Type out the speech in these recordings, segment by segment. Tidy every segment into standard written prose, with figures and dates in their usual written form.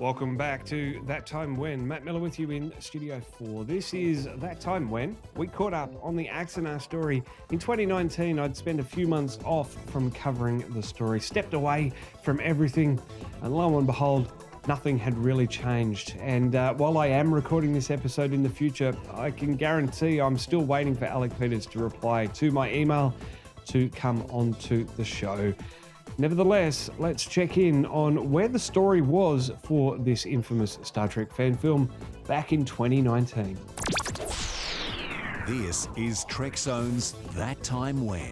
Welcome back to That Time When. Matt Miller with you in Studio 4. This is That Time When. We caught up on the Axanar story. In 2019, I'd spent a few months off from covering the story, stepped away from everything, and lo and behold, nothing had really changed. And while I am recording this episode in the future, I can guarantee I'm still waiting for Alec Peters to reply to my email to come onto the show. Nevertheless, let's check in on where the story was for this infamous Star Trek fan film back in 2019. This is Trek Zone's That Time When.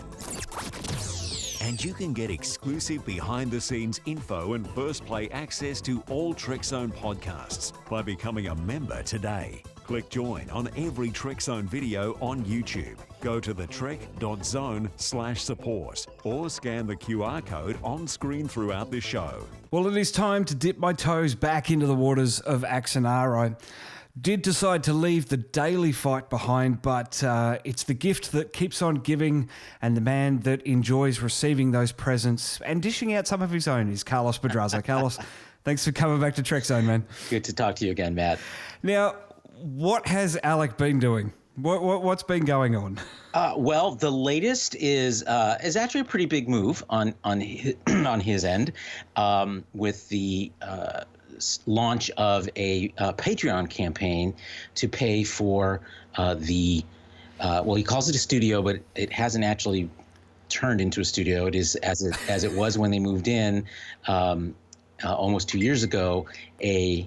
And you can get exclusive behind-the-scenes info and first play access to all Trek Zone podcasts by becoming a member today. Click join on every Trek Zone video on YouTube. Go to thetrek.zone/support or scan the QR code on screen throughout the show. Well, it is time to dip my toes back into the waters of Axanar. I did decide to leave the daily fight behind, but it's the gift that keeps on giving, and the man that enjoys receiving those presents and dishing out some of his own is Carlos Pedraza. Carlos, thanks for coming back to Trek Zone, man. Good to talk to you again, Matt. Now, what has Alec been doing? What's been going on? Well, the latest is actually a pretty big move on his end, with the launch of a Patreon campaign to pay for he calls it a studio, but it hasn't actually turned into a studio. It is as it was when they moved in almost 2 years ago, a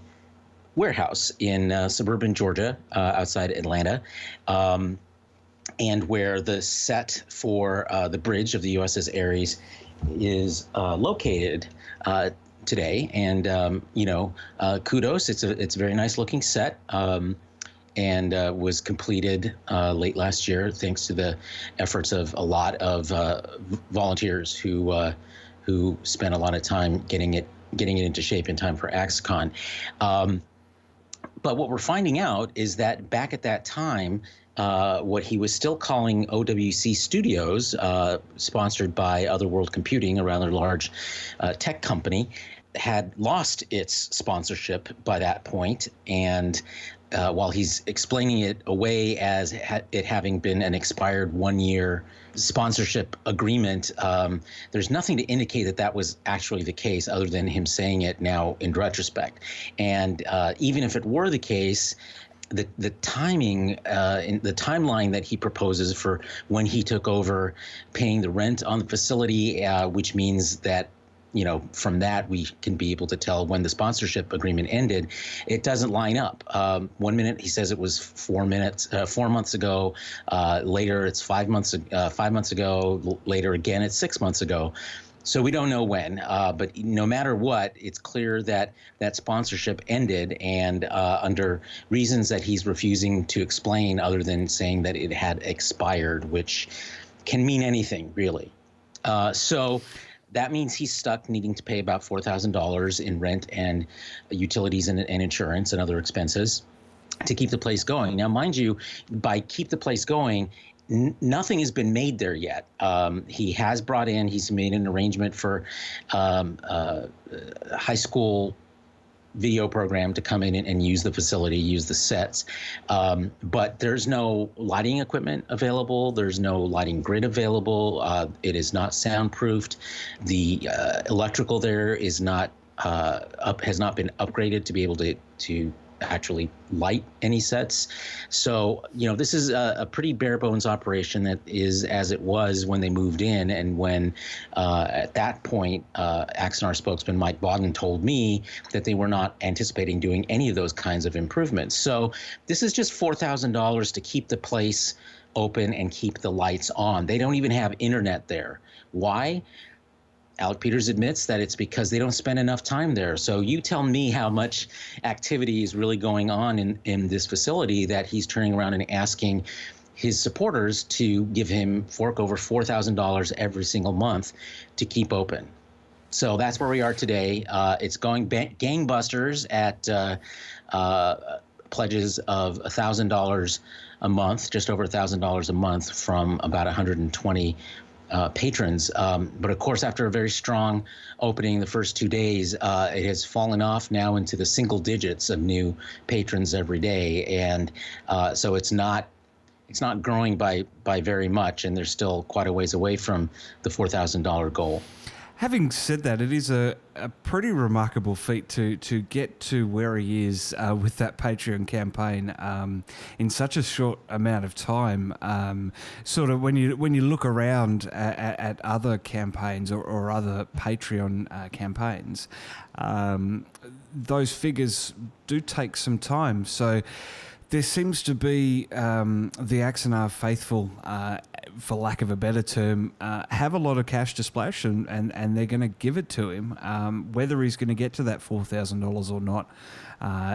warehouse in suburban Georgia, outside Atlanta, and where the set for the bridge of the USS Ares is located today. And kudos, it's a very nice looking set, and was completed late last year thanks to the efforts of a lot of volunteers who spent a lot of time getting it into shape in time for AxCon. But what we're finding out is that back at that time, what he was still calling OWC Studios, sponsored by Otherworld Computing, a rather large tech company, had lost its sponsorship by that point. And while he's explaining it away as it having been an expired 1-year sponsorship agreement, there's nothing to indicate that was actually the case other than him saying it now in retrospect. And even if it were the case, the timing, in the timeline that he proposes for when he took over paying the rent on the facility, which means that, from that we can be able to tell when the sponsorship agreement ended, it doesn't line up. 1 minute he says it was 4 months ago. Later it's 5 months ago. Later again it's 6 months ago. So we don't know when, but no matter what, it's clear that that sponsorship ended, and under reasons that he's refusing to explain other than saying that it had expired, which can mean anything really. So that means he's stuck needing to pay about $4,000 in rent and utilities and insurance and other expenses to keep the place going. Now, mind you, by keep the place going, nothing has been made there yet. He's made an arrangement for a high school video program to come in and use the facility, use the sets. But there's no lighting equipment available. There's no lighting grid available. It is not soundproofed. The electrical there is not has not been upgraded to be able to actually light any sets. So, this is a pretty bare bones operation that is as it was when they moved in. And when at that point, Axanar spokesman Mike Bogdan told me that they were not anticipating doing any of those kinds of improvements. So this is just $4,000 to keep the place open and keep the lights on. They don't even have internet there. Why? Alec Peters admits that it's because they don't spend enough time there. So you tell me how much activity is really going on in this facility that he's turning around and asking his supporters to give him over $4,000 every single month to keep open. So that's where we are today. It's going gangbusters at pledges of $1,000 a month, just over $1,000 a month from about 120 patrons. But of course, after a very strong opening the first 2 days, it has fallen off now into the single digits of new patrons every day, and so it's not growing by very much, and they're still quite a ways away from the $4,000 goal. Having said that, it is a pretty remarkable feat to get to where he is with that Patreon campaign in such a short amount of time. Sort of when you look around at other campaigns or other Patreon campaigns, those figures do take some time. So there seems to be the Axanar faithful, for lack of a better term, have a lot of cash to splash, and they're going to give it to him. Whether he's going to get to that $4,000 or not,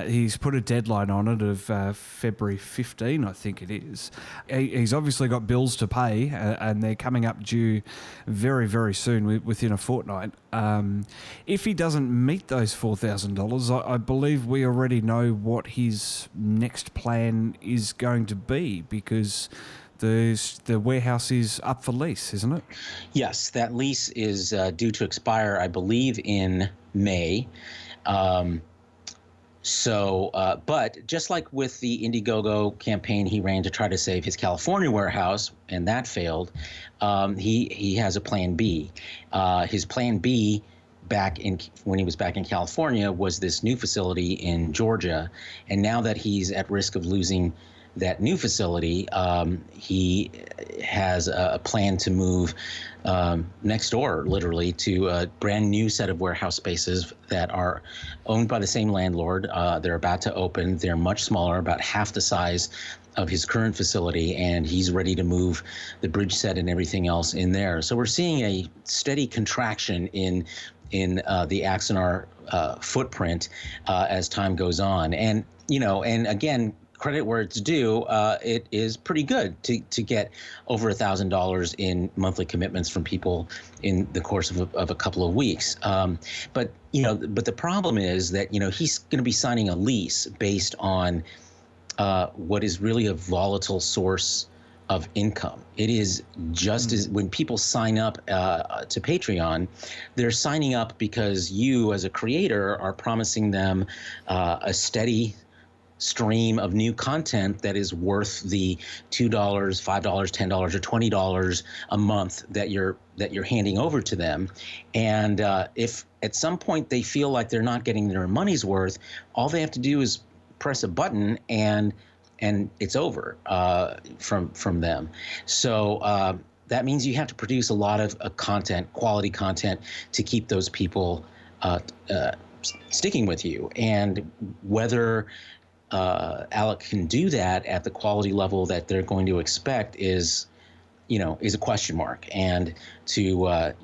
he's put a deadline on it of February 15, I think it is. He's obviously got bills to pay, and they're coming up due very, very soon, within a fortnight. If he doesn't meet those $4,000, I believe we already know what his next plan is going to be, because the warehouse is up for lease, isn't it? Yes, that lease is due to expire, I believe, in May. But just like with the Indiegogo campaign he ran to try to save his California warehouse, and that failed, he has a plan B. His plan B when he was back in California was this new facility in Georgia. And now that he's at risk of losing that new facility, he has a plan to move next door, literally, to a brand new set of warehouse spaces that are owned by the same landlord. They're about to open. They're much smaller, about half the size of his current facility, and he's ready to move the bridge set and everything else in there. So we're seeing a steady contraction in the Axanar footprint as time goes on. And, and again, credit where it's due, it is pretty good to get over $1,000 in monthly commitments from people in the course of a couple of weeks. But the problem is that he's going to be signing a lease based on what is really a volatile source of income. It is just as when people sign up to Patreon, they're signing up because you as a creator are promising them a steady stream of new content that is worth the $2, $5, $10, or $20 a month that you're handing over to them. And if at some point they feel like they're not getting their money's worth, all they have to do is press a button and it's over from them. So that means you have to produce a lot of quality content, to keep those people sticking with you. And whether Alec can do that at the quality level that they're going to expect is a question mark. And to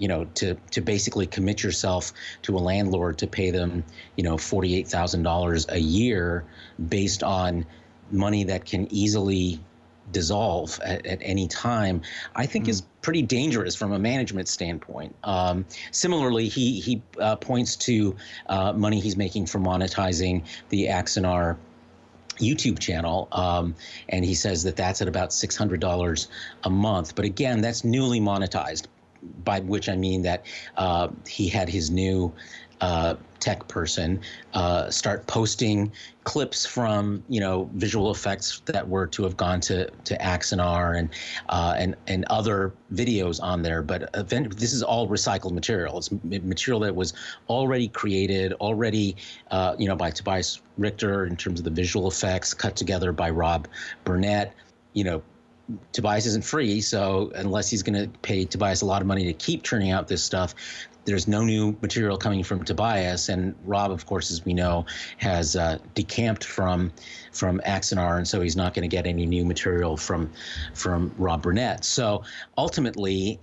basically commit yourself to a landlord to pay them, $48,000 a year based on money that can easily dissolve at any time, I think is pretty dangerous from a management standpoint. Similarly, he points to money he's making from monetizing the Axanar YouTube channel, and he says that that's at about $600 a month. But again, that's newly monetized, by which I mean that he had his new tech person start posting clips from visual effects that were to have gone to Axanar and other videos on there. But this is all recycled material. It's material that was already created, by Tobias Richter in terms of the visual effects, cut together by Rob Burnett. Tobias isn't free, so unless he's going to pay Tobias a lot of money to keep churning out this stuff, there's no new material coming from Tobias. And Rob, of course, as we know, has decamped from Axanar, and so he's not going to get any new material from Rob Burnett. So ultimately,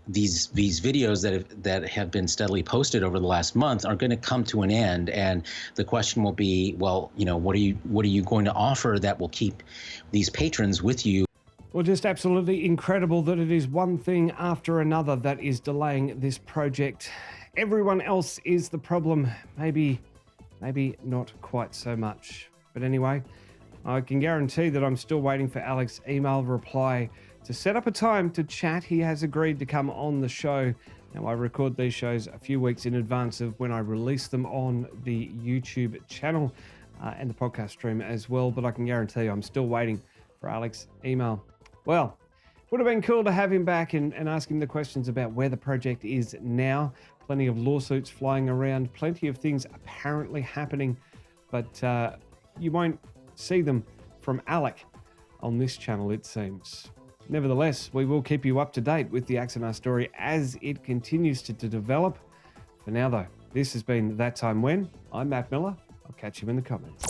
these videos that have been steadily posted over the last month are going to come to an end, and the question will be, well, what are you going to offer that will keep these patrons with you? Well, just absolutely incredible that it is one thing after another that is delaying this project. Everyone else is the problem. Maybe not quite so much. But anyway, I can guarantee that I'm still waiting for Alec's email reply to set up a time to chat. He has agreed to come on the show. Now, I record these shows a few weeks in advance of when I release them on the YouTube channel and the podcast stream as well, but I can guarantee you I'm still waiting for Alex's email. Well, would have been cool to have him back and ask him the questions about where the project is now. Plenty of lawsuits flying around, plenty of things apparently happening, but you won't see them from Alec on this channel, it seems. Nevertheless, we will keep you up to date with the Axanar story as it continues to develop. For now, though, this has been That Time When. I'm Matt Miller. I'll catch you in the comments.